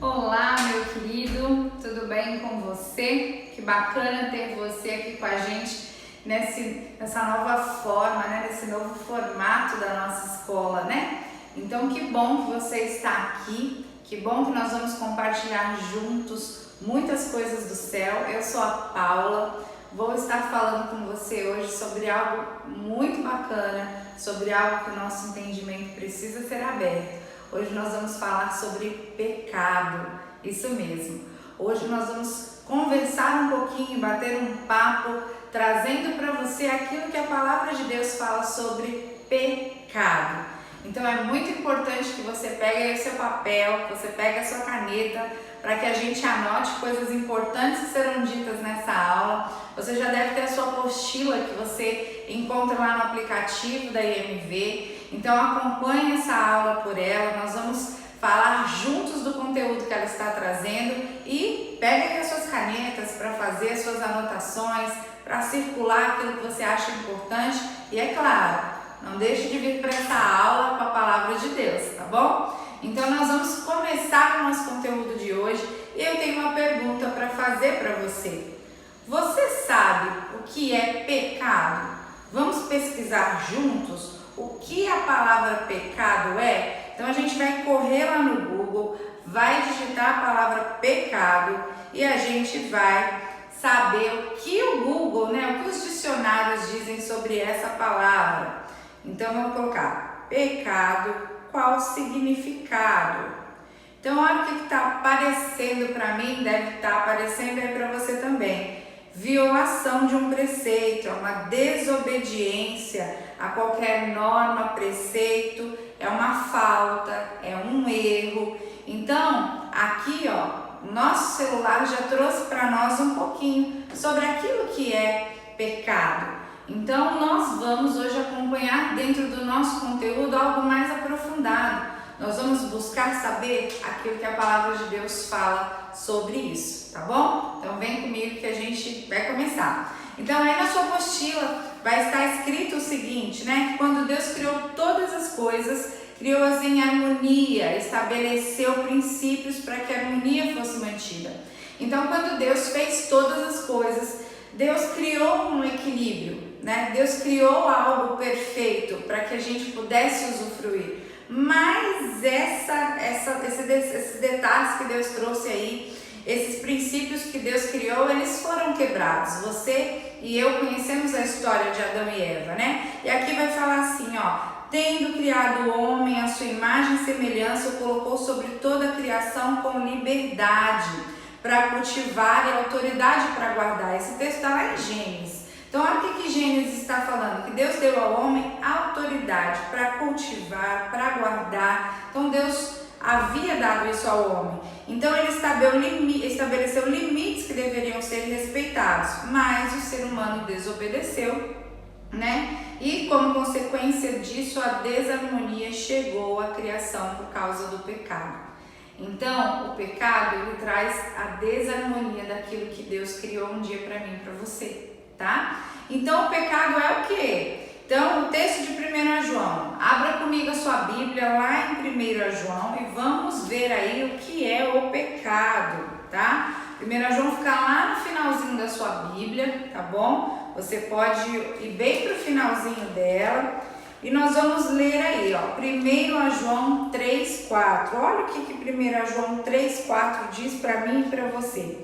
Olá, meu querido, tudo bem com você? Que bacana ter você aqui com a gente nessa nova forma, nesse novo formato da nossa escola, né? Então, que bom que você está aqui, que bom que nós vamos compartilhar juntos muitas coisas do céu. Eu sou a Paula, vou estar falando com você hoje sobre algo muito bacana, sobre algo que o nosso entendimento precisa ser aberto. Hoje nós vamos falar sobre pecado, isso mesmo. Hoje nós vamos conversar um pouquinho, bater um papo, trazendo para você aquilo que a palavra de Deus fala sobre pecado. Então é muito importante que você pegue aí o seu papel, que você pegue a sua caneta, para que a gente anote coisas importantes que serão ditas nessa aula. Você já deve ter a sua apostila que você encontra lá no aplicativo da IMV. Então acompanhe essa aula por ela, nós vamos falar juntos do conteúdo que ela está trazendo e pegue as suas canetas para fazer as suas anotações, para circular aquilo que você acha importante e é claro, não deixe de vir para essa aula com a palavra de Deus, tá bom? Então nós vamos começar o nosso conteúdo de hoje e eu tenho uma pergunta para fazer para você. Você sabe o que é pecado? Vamos pesquisar juntos o que a palavra pecado é? Então a gente vai correr lá no Google, vai digitar a palavra pecado e a gente vai saber o que o Google, o que os dicionários dizem sobre essa palavra. Então vamos colocar pecado, qual significado? Então olha o que está aparecendo para mim, deve estar aparecendo aí para você também. Violação de um preceito, é uma desobediência a qualquer norma, preceito, é uma falta, é um erro. Então, aqui, nosso celular já trouxe para nós um pouquinho sobre aquilo que é pecado. Então, nós vamos hoje acompanhar dentro do nosso conteúdo algo mais aprofundado. Nós vamos buscar saber aquilo que a palavra de Deus fala sobre isso, tá bom? Então vem comigo que a gente vai começar. Então aí na sua apostila vai estar escrito o seguinte, que quando Deus criou todas as coisas, criou-as em harmonia, estabeleceu princípios para que a harmonia fosse mantida. Então quando Deus fez todas as coisas, Deus criou um equilíbrio, Deus criou algo perfeito para que a gente pudesse usufruir. Mas esses detalhes que Deus trouxe aí, esses princípios que Deus criou, eles foram quebrados. Você e eu conhecemos a história de Adão e Eva, E aqui vai falar assim, tendo criado o homem à sua imagem e semelhança, o colocou sobre toda a criação com liberdade para cultivar e autoridade para guardar. Esse texto está lá em Gênesis. Então, olha o que Gênesis está falando, que Deus deu ao homem autoridade para cultivar, para guardar. Então, Deus havia dado isso ao homem. Então, ele estabeleceu limites que deveriam ser respeitados, mas o ser humano desobedeceu, E, como consequência disso, a desarmonia chegou à criação por causa do pecado. Então, o pecado, ele traz a desarmonia daquilo que Deus criou um dia para mim e para você. Tá? Então o pecado é o quê? Então o texto de 1 João, abra comigo a sua Bíblia lá em 1 João e vamos ver aí o que é o pecado, tá? 1 João fica lá no finalzinho da sua Bíblia, tá bom? Você pode ir bem para o finalzinho dela e nós vamos ler aí, 1 João 3,4. Olha o que 1 João 3,4 diz para mim e para você.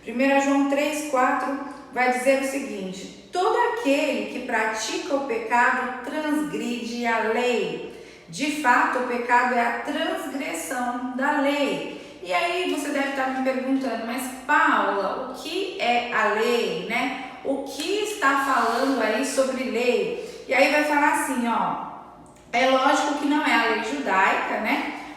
1 João 3,4 vai dizer o seguinte: todo aquele que pratica o pecado transgride a lei. De fato, o pecado é a transgressão da lei. E aí você deve estar me perguntando, mas Paula, o que é a lei, O que está falando aí sobre lei? E aí vai falar assim, é lógico que não é a lei judaica,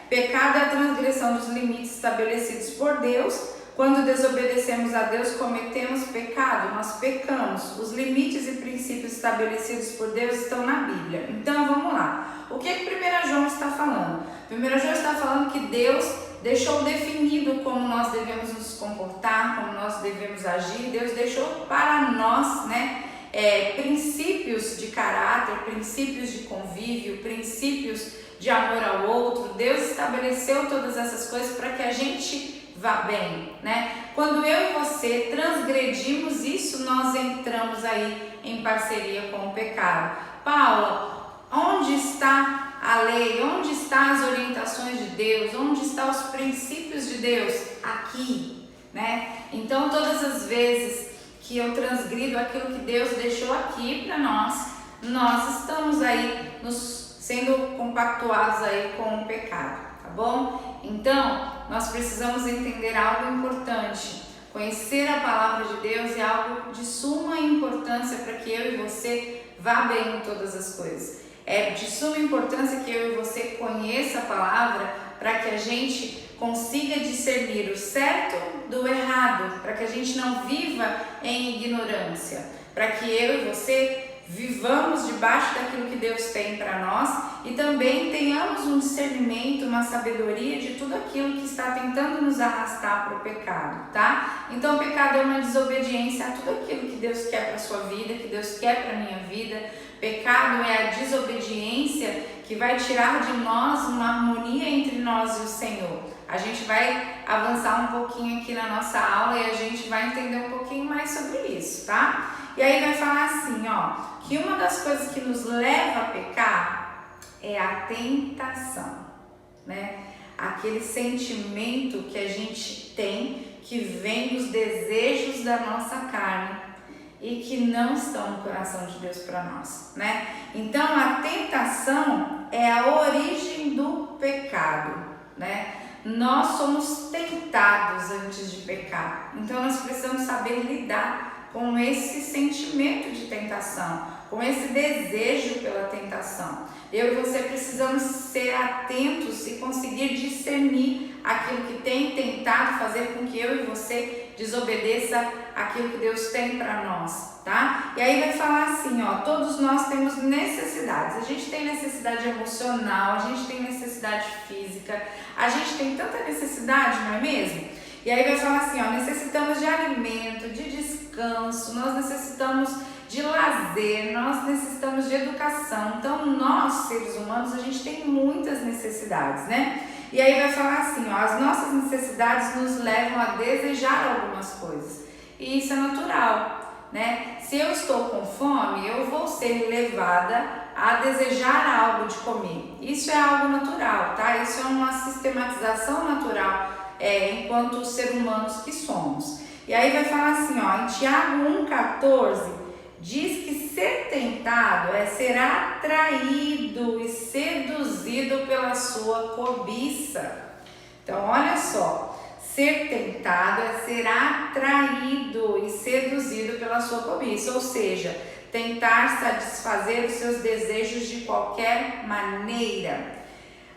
Pecado é a transgressão dos limites estabelecidos por Deus. Quando desobedecemos a Deus, cometemos pecado, nós pecamos. Os limites e princípios estabelecidos por Deus estão na Bíblia. Então, vamos lá. O que 1 João está falando? 1 João está falando que Deus deixou definido como nós devemos nos comportar, como nós devemos agir. Deus deixou para nós, princípios de caráter, princípios de convívio, princípios de amor ao outro. Deus estabeleceu todas essas coisas para que a gente vá bem, né? Quando eu e você transgredimos isso, nós entramos aí em parceria com o pecado. Paula, onde está a lei? Onde estão as orientações de Deus? Onde estão os princípios de Deus? Aqui, né? Então, todas as vezes que eu transgrido aquilo que Deus deixou aqui para nós estamos aí sendo compactuados aí com o pecado, tá bom? Então, nós precisamos entender algo importante. Conhecer a palavra de Deus é algo de suma importância para que eu e você vá bem em todas as coisas. É de suma importância que eu e você conheça a palavra para que a gente consiga discernir o certo do errado, para que a gente não viva em ignorância, para que eu e você vivamos debaixo daquilo que Deus tem para nós e também tenhamos um discernimento, uma sabedoria de tudo aquilo que está tentando nos arrastar para o pecado, tá? Então o pecado é uma desobediência a tudo aquilo que Deus quer para a sua vida, que Deus quer para a minha vida. Pecado é a desobediência que vai tirar de nós uma harmonia entre nós e o Senhor. A gente vai avançar um pouquinho aqui na nossa aula e a gente vai entender um pouquinho mais sobre isso, tá? E aí vai falar assim, ó, que uma das coisas que nos leva a pecar é a tentação, né? Aquele sentimento que a gente tem, que vem dos desejos da nossa carne e que não estão no coração de Deus para nós, né? Então a tentação é a origem do pecado, né? Nós somos tentados antes de pecar, então nós precisamos saber lidar com esse sentimento de tentação, com esse desejo pela tentação. Eu e você precisamos ser atentos e conseguir discernir aquilo que tem tentado fazer com que eu e você desobedeça aquilo que Deus tem para nós, tá? E aí vai falar assim, ó, todos nós temos necessidades. A gente tem necessidade emocional, a gente tem necessidade física, a gente tem tanta necessidade, não é mesmo? E aí vai falar assim, ó, necessitamos de alimento, de descanso, nós necessitamos de lazer, nós necessitamos de educação. Então, nós, seres humanos, a gente tem muitas necessidades, né? E aí vai falar assim, ó, as nossas necessidades nos levam a desejar algumas coisas. E isso é natural, né? Se eu estou com fome, eu vou ser levada a desejar algo de comer. Isso é algo natural, tá? Isso é uma sistematização natural, enquanto ser humanos que somos. E aí vai falar assim, ó, em Tiago 1,14, diz que ser tentado é ser atraído e seduzido pela sua cobiça. Então, olha só, ser tentado é ser atraído e seduzido pela sua cobiça, ou seja, tentar satisfazer os seus desejos de qualquer maneira.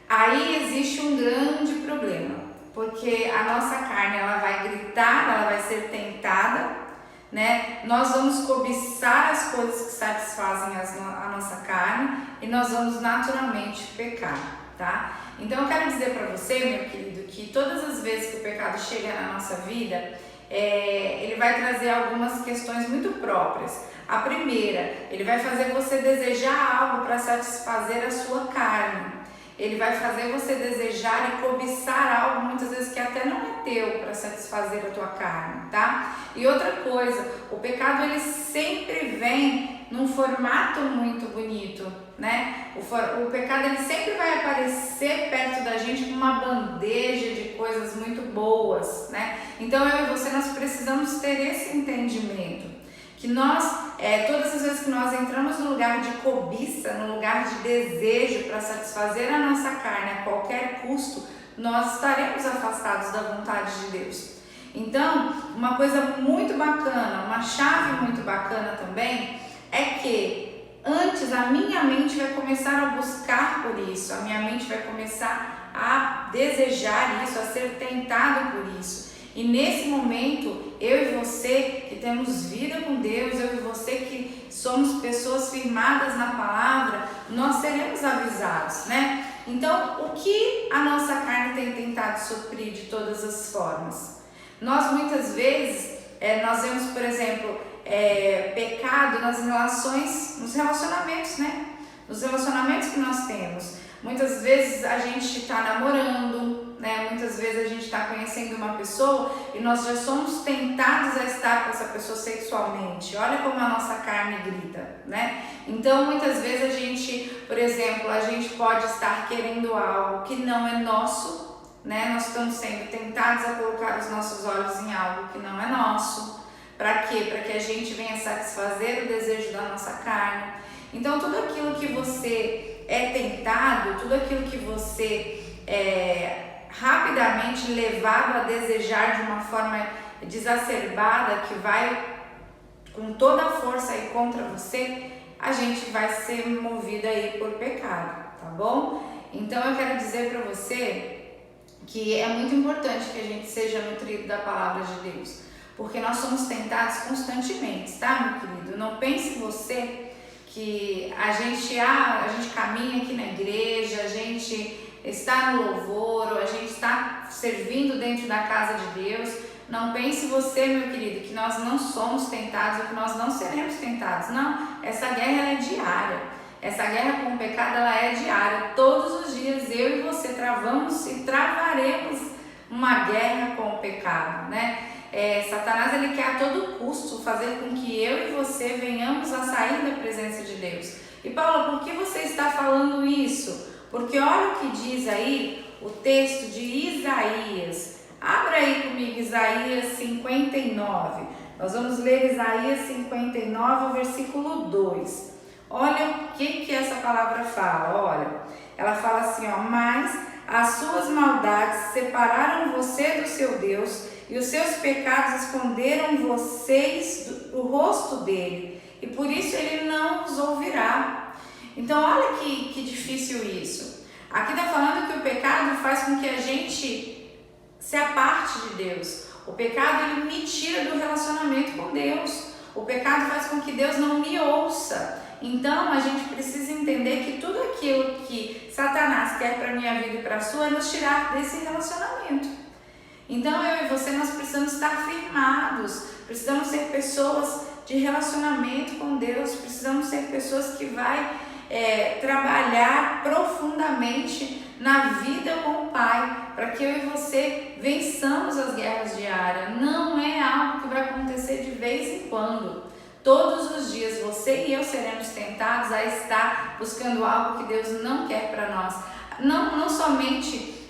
Aí existe um grande problema, porque a nossa carne ela vai gritar, ela vai ser tentada, né? Nós vamos cobiçar as coisas que satisfazem a nossa carne e nós vamos naturalmente pecar, tá? Então eu quero dizer para você, meu querido, que todas as vezes que o pecado chega na nossa vida, ele vai trazer algumas questões muito próprias. A primeira, ele vai fazer você desejar algo para satisfazer a sua carne. Ele vai fazer você desejar e cobiçar algo muitas vezes que até não é teu para satisfazer a tua carne, tá? E outra coisa, o pecado ele sempre vem num formato muito bonito, né? O pecado ele sempre vai aparecer perto da gente com uma bandeja de coisas muito boas, né? Então eu e você nós precisamos ter esse entendimento. Que nós, todas as vezes que nós entramos no lugar de cobiça, no lugar de desejo para satisfazer a nossa carne a qualquer custo, nós estaremos afastados da vontade de Deus. Então, uma coisa muito bacana, uma chave muito bacana também, é que antes a minha mente vai começar a buscar por isso, a minha mente vai começar a desejar isso, a ser tentado por isso. E nesse momento, eu e você que temos vida com Deus, eu e você que somos pessoas firmadas na palavra, nós seremos avisados, né? Então, o que a nossa carne tem tentado suprir de todas as formas? Nós muitas vezes, nós vemos, por exemplo, pecado nos relacionamentos, né? Nos relacionamentos que nós temos. Muitas vezes a gente está namorando, né? Muitas vezes a gente está conhecendo uma pessoa e nós já somos tentados a estar com essa pessoa sexualmente. Olha como a nossa carne grita, né? Então, muitas vezes a gente, por exemplo, a gente pode estar querendo algo que não é nosso, né? Nós estamos sendo tentados a colocar os nossos olhos em algo que não é nosso. Para quê? Para que a gente venha satisfazer o desejo da nossa carne. Então, tudo aquilo que você é tentado, tudo aquilo que você é rapidamente levado a desejar de uma forma desacerbada, que vai com toda a força aí contra você, a gente vai ser movido aí por pecado, tá bom? Então, eu quero dizer para você que é muito importante que a gente seja nutrido da palavra de Deus, porque nós somos tentados constantemente, tá, meu querido? Não pense você que a gente caminha aqui na igreja, a gente está no louvor, a gente está servindo dentro da casa de Deus. Não pense você, meu querido, que nós não somos tentados ou que nós não seremos tentados. Não, essa guerra ela é diária. Essa guerra com o pecado ela é diária. Todos os dias eu e você travamos e travaremos uma guerra com o pecado, né? Satanás ele quer a todo custo fazer com que eu e você venhamos a sair da presença de Deus. E Paula, por que você está falando isso? Porque olha o que diz aí o texto de Isaías. Abra aí comigo Isaías 59. Nós vamos ler Isaías 59, versículo 2. Olha o que essa palavra fala. Olha, ela fala assim, ó: mas as suas maldades separaram você do seu Deus, e os seus pecados esconderam vocês o rosto dele, e por isso ele não os ouvirá. Então olha que difícil isso. Aqui está falando que o pecado faz com que a gente se aparte de Deus. O pecado ele me tira do relacionamento com Deus. O pecado faz com que Deus não me ouça. Então a gente precisa entender que tudo aquilo que Satanás quer para a minha vida e para a sua é nos tirar desse relacionamento. Então eu e você, nós precisamos estar firmados, precisamos ser pessoas de relacionamento com Deus, precisamos ser pessoas que vai trabalhar profundamente na vida com o Pai, para que eu e você vençamos as guerras diárias. Não é algo que vai acontecer de vez em quando. Todos os dias você e eu seremos tentados a estar buscando algo que Deus não quer para nós. Não somente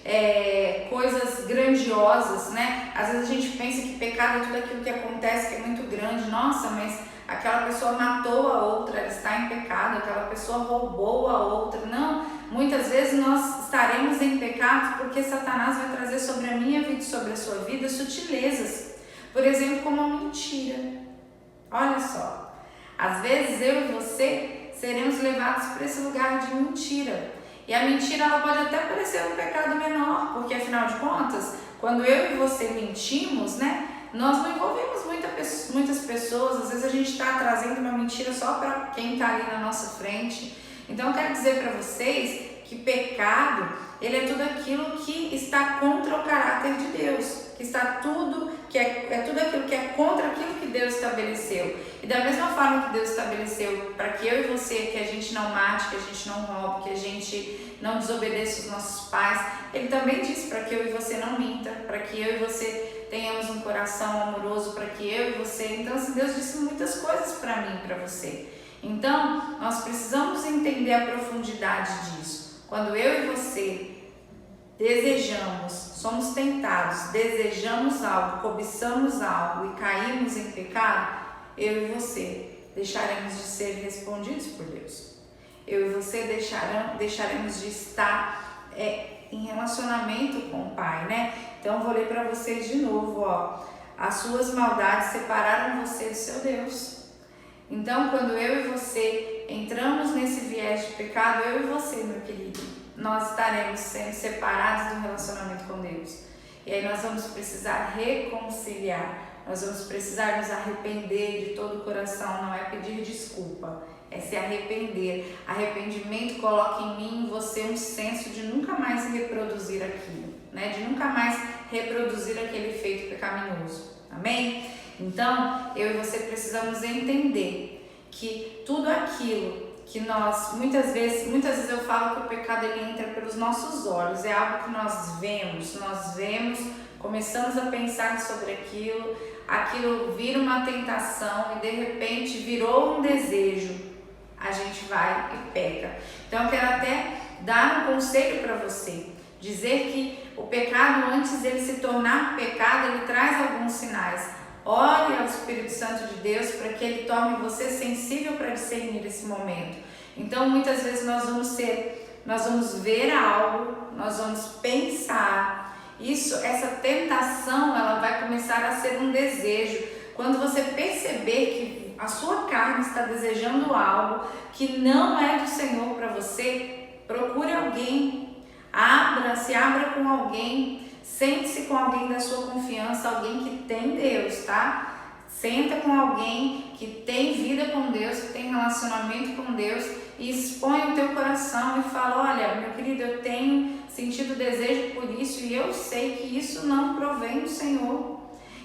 coisas grandiosas, né? Às vezes a gente pensa que pecado é tudo aquilo que acontece, que é muito grande. Nossa, mas aquela pessoa matou a outra, ela está em pecado. Aquela pessoa roubou a outra. Não, muitas vezes nós estaremos em pecado porque Satanás vai trazer sobre a minha vida e sobre a sua vida sutilezas. Por exemplo, como a mentira. Olha só, às vezes eu e você seremos levados para esse lugar de mentira. E a mentira ela pode até parecer um pecado menor, porque afinal de contas, quando eu e você mentimos, né, nós não envolvemos muitas pessoas. Às vezes a gente está trazendo uma mentira só para quem está ali na nossa frente. Então eu quero dizer para vocês que pecado, ele é tudo aquilo que está contra o caráter de Deus, que está tudo aquilo que é contra aquilo que Deus estabeleceu. E da mesma forma que Deus estabeleceu para que eu e você, que a gente não mate, que a gente não roube, que a gente não desobedeça os nossos pais, Ele também disse para que eu e você não minta, para que eu e você tenhamos um coração amoroso, para que eu e você... Então, assim, Deus disse muitas coisas para mim e para você. Então, nós precisamos entender a profundidade disso. Quando eu e você desejamos, somos tentados, desejamos algo, cobiçamos algo e caímos em pecado, eu e você deixaremos de ser respondidos por Deus. Eu e você deixaremos de estar em relacionamento com o Pai, né? Então, vou ler para vocês de novo, ó. As suas maldades separaram você do seu Deus. Então, quando eu e você entramos nesse viés de pecado, eu e você, meu querido, nós estaremos sendo separados do relacionamento com Deus. E aí nós vamos precisar reconciliar, nós vamos precisar nos arrepender de todo o coração. Não é pedir desculpa, é se arrepender. Arrependimento coloca em mim e em você um senso de nunca mais reproduzir aquilo, né? De nunca mais reproduzir aquele feito pecaminoso. Amém? Então, eu e você precisamos entender que tudo aquilo que nós, muitas vezes eu falo que o pecado ele entra pelos nossos olhos, é algo que nós vemos, começamos a pensar sobre aquilo vira uma tentação e de repente virou um desejo, a gente vai e peca. Então eu quero até dar um conselho para você, dizer que o pecado, antes dele se tornar pecado, ele traz alguns sinais. Ore ao Espírito Santo de Deus para que ele torne você sensível para discernir esse momento. Então muitas vezes nós vamos ver algo, nós vamos pensar, essa tentação ela vai começar a ser um desejo. Quando você perceber que a sua carne está desejando algo que não é do Senhor para você, procure alguém, se abra com alguém, sente-se com alguém da sua confiança, alguém que tem Deus, tá? Senta com alguém que tem vida com Deus, que tem relacionamento com Deus e expõe o teu coração e fala, olha, meu querido, eu tenho sentido desejo por isso e eu sei que isso não provém do Senhor.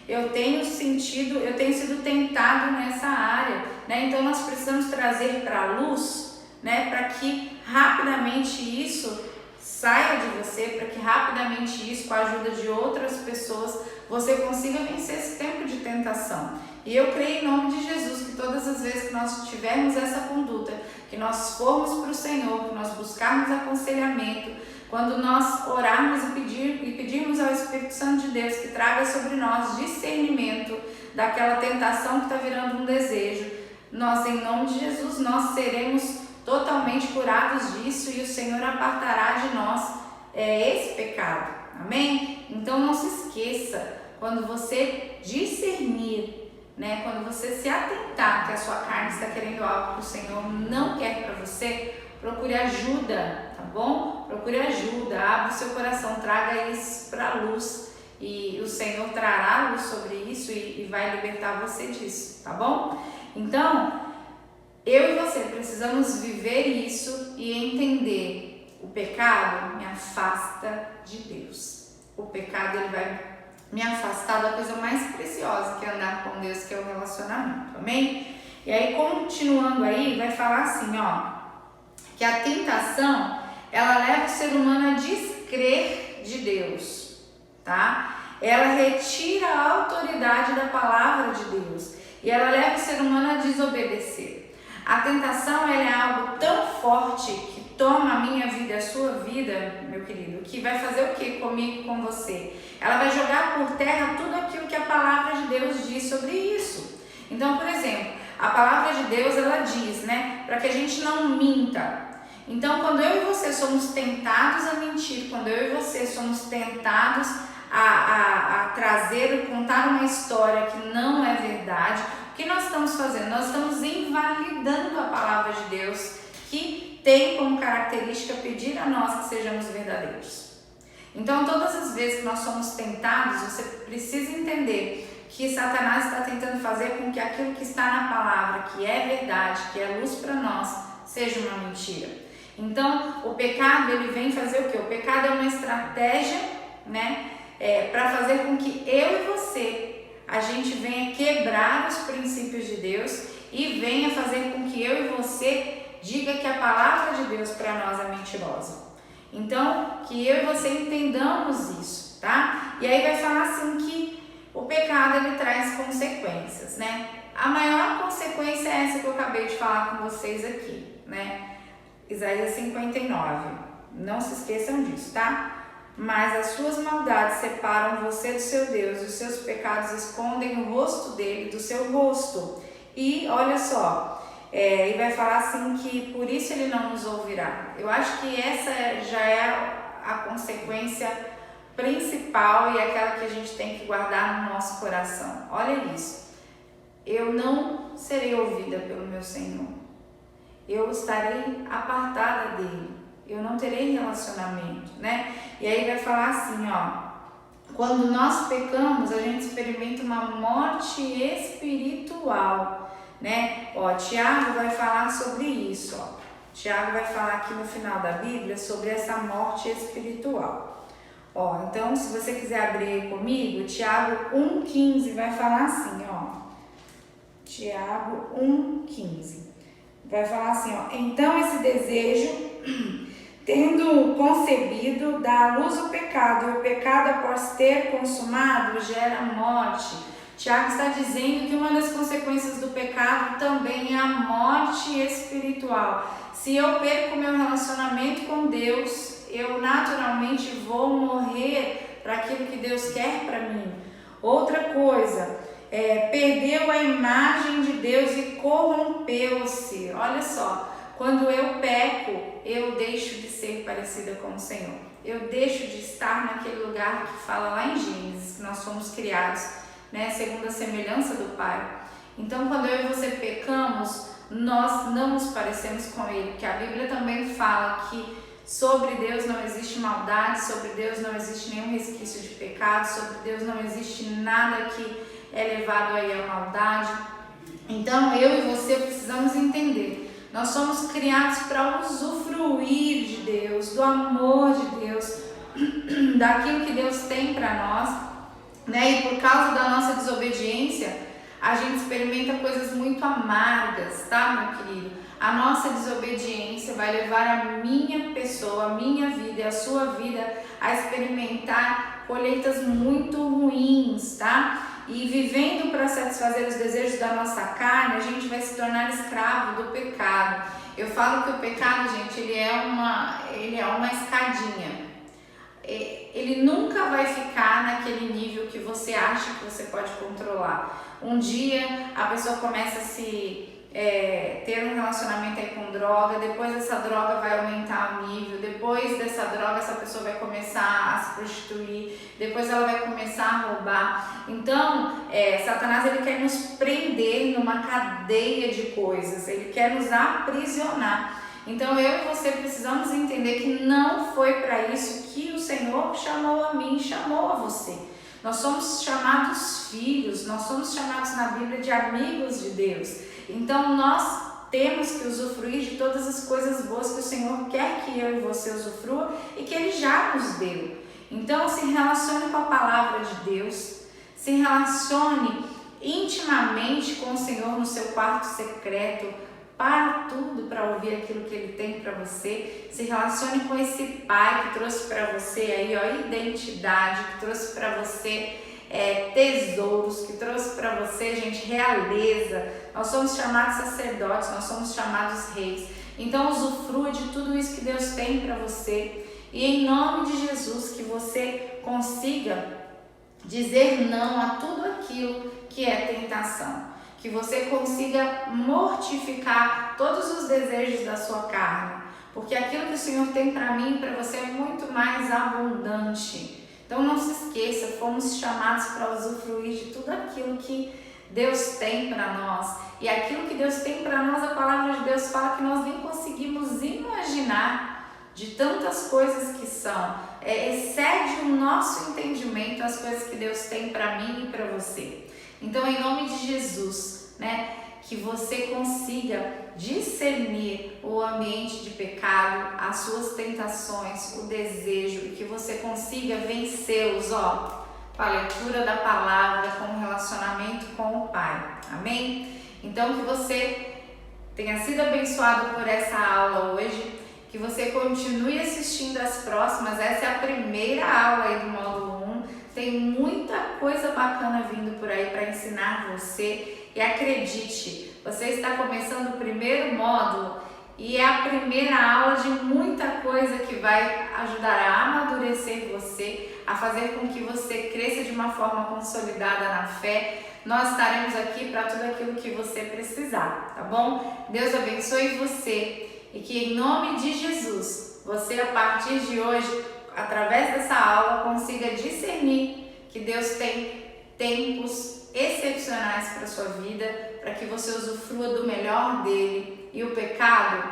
Eu tenho sido tentado nessa área, né? Então nós precisamos trazer para a luz, né? Para que rapidamente isso saia de você, para que rapidamente isso, com a ajuda de outras pessoas, você consiga vencer esse tempo de tentação. E eu creio em nome de Jesus que todas as vezes que nós tivermos essa conduta, que nós formos para o Senhor, que nós buscarmos aconselhamento, quando nós orarmos e pedirmos ao Espírito Santo de Deus que traga sobre nós discernimento daquela tentação que está virando um desejo, nós, em nome de Jesus, nós seremos totalmente curados disso e o Senhor apartará de nós esse pecado, amém? Então não se esqueça, quando você discernir, né, quando você se atentar que a sua carne está querendo algo que o Senhor não quer para você, procure ajuda, tá bom? Procure ajuda, abra o seu coração, traga isso para a luz e o Senhor trará luz sobre isso e vai libertar você disso, tá bom? Então, eu e você precisamos viver isso e entender, o pecado me afasta de Deus. O pecado ele vai me afastar da coisa mais preciosa que é andar com Deus, que é o relacionamento, amém? E aí, continuando aí, vai falar assim, ó, que a tentação, ela leva o ser humano a descrer de Deus, tá? Ela retira a autoridade da palavra de Deus e ela leva o ser humano a desobedecer. A tentação ela é algo tão forte que toma a minha vida, a sua vida, meu querido, que vai fazer o que comigo, com você? Ela vai jogar por terra tudo aquilo que a palavra de Deus diz sobre isso. Então, por exemplo, a palavra de Deus ela diz, né, para que a gente não minta. Então, quando eu e você somos tentados a mentir, quando eu e você somos tentados a contar uma história que não é verdade, o que nós estamos fazendo? Nós estamos invalidando a palavra de Deus, que tem como característica pedir a nós que sejamos verdadeiros. Então, todas as vezes que nós somos tentados, você precisa entender que Satanás está tentando fazer com que aquilo que está na palavra, que é verdade, que é luz para nós, seja uma mentira. Então, o pecado, ele vem fazer o quê? O pecado é uma estratégia, né, para fazer com que eu e você, a gente venha quebrar os princípios de Deus e venha fazer com que eu e você diga que a palavra de Deus para nós é mentirosa. Então, que eu e você entendamos isso, tá? E aí vai falar assim que o pecado, ele traz consequências, né? A maior consequência é essa que eu acabei de falar com vocês aqui, né? Isaías 59. Não se esqueçam disso, tá? Mas as suas maldades separam você do seu Deus, os seus pecados escondem o rosto dele do seu rosto. E olha só, e vai falar assim que por isso ele não nos ouvirá. Eu acho que essa já é a consequência principal e aquela que a gente tem que guardar no nosso coração. Olha isso, eu não serei ouvida pelo meu Senhor, eu estarei apartada dele, eu não terei relacionamento, né? E aí vai falar assim, ó, quando nós pecamos, a gente experimenta uma morte espiritual, né? Ó, Tiago vai falar sobre isso, ó. Tiago vai falar aqui no final da Bíblia sobre essa morte espiritual. Ó, então, se você quiser abrir aí comigo, Tiago 1,15 vai falar assim, ó. Tiago 1,15. Vai falar assim, ó. Então esse desejo, tendo concebido, dá à luz o pecado, e o pecado, após ter consumado, gera morte. Tiago está dizendo que uma das consequências do pecado também é a morte espiritual. Se eu perco meu relacionamento com Deus, eu naturalmente vou morrer para aquilo que Deus quer para mim. Outra coisa, perdeu a imagem de Deus e corrompeu-se. Olha só, quando eu peco, eu deixo de ser parecida com o Senhor. Eu deixo de estar naquele lugar que fala lá em Gênesis, que nós fomos criados, né, segundo a semelhança do Pai. Então, quando eu e você pecamos, nós não nos parecemos com Ele, porque a Bíblia também fala que sobre Deus não existe maldade, sobre Deus não existe nenhum resquício de pecado, sobre Deus não existe nada que é levado aí à maldade. Então, eu e você precisamos entender, nós somos criados para usufruir de Deus, do amor de Deus, daquilo que Deus tem para nós, né? E por causa da nossa desobediência, a gente experimenta coisas muito amargas, tá, meu querido? A nossa desobediência vai levar a minha pessoa, a minha vida e a sua vida a experimentar colheitas muito ruins, tá? E vivendo para satisfazer os desejos da nossa carne, a gente vai se tornar escravo do pecado. Eu falo que o pecado, gente, ele é uma escadinha. Ele nunca vai ficar naquele nível que você acha que você pode controlar. Um dia a pessoa começa a ter um relacionamento aí com droga, depois essa droga vai aumentar o nível, depois dessa droga essa pessoa vai começar a se prostituir, depois ela vai começar a roubar. Então, Satanás, ele quer nos prender numa cadeia de coisas, ele quer nos aprisionar. Então eu e você precisamos entender que não foi para isso que o Senhor chamou a mim, chamou a você. Nós somos chamados filhos, nós somos chamados na Bíblia de amigos de Deus. Então nós temos que usufruir de todas as coisas boas que o Senhor quer que eu e você usufrua e que Ele já nos deu. Então se relacione com a palavra de Deus, se relacione intimamente com o Senhor no seu quarto secreto. Para tudo para ouvir aquilo que Ele tem para você. Se relacione com esse Pai que trouxe para você aí, ó, identidade, que trouxe para você tesouros, que trouxe para você, gente, realeza. Nós somos chamados sacerdotes, nós somos chamados reis. Então usufrua de tudo isso que Deus tem para você. E em nome de Jesus, que você consiga dizer não a tudo aquilo que é tentação. Que você consiga mortificar todos os desejos da sua carne, porque aquilo que o Senhor tem para mim e para você é muito mais abundante. Então não se esqueça, fomos chamados para usufruir de tudo aquilo que Deus tem para nós. E aquilo que Deus tem para nós, a palavra de Deus fala que nós nem conseguimos imaginar de tantas coisas que são. Excede o nosso entendimento as coisas que Deus tem para mim e para você. Então, em nome de Jesus, né, que você consiga discernir o ambiente de pecado, as suas tentações, o desejo, e que você consiga vencê-los, ó, com a leitura da palavra, com o relacionamento com o Pai. Amém? Então, que você tenha sido abençoado por essa aula hoje, que você continue assistindo as próximas. Essa é a primeira aula aí do módulo 1. Tem muita coisa bacana vindo por aí para ensinar você. E acredite, você está começando o primeiro módulo e é a primeira aula de muita coisa que vai ajudar a amadurecer você, a fazer com que você cresça de uma forma consolidada na fé. Nós estaremos aqui para tudo aquilo que você precisar, tá bom? Deus abençoe você e que em nome de Jesus, você a partir de hoje, através dessa aula, consiga discernir que Deus tem tempos excepcionais para a sua vida, para que você usufrua do melhor dele e o pecado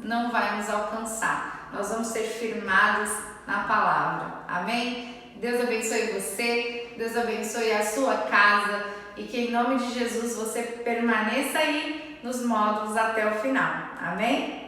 não vai nos alcançar. Nós vamos ser firmados na palavra. Amém? Deus abençoe você, Deus abençoe a sua casa e que em nome de Jesus você permaneça aí nos módulos até o final. Amém?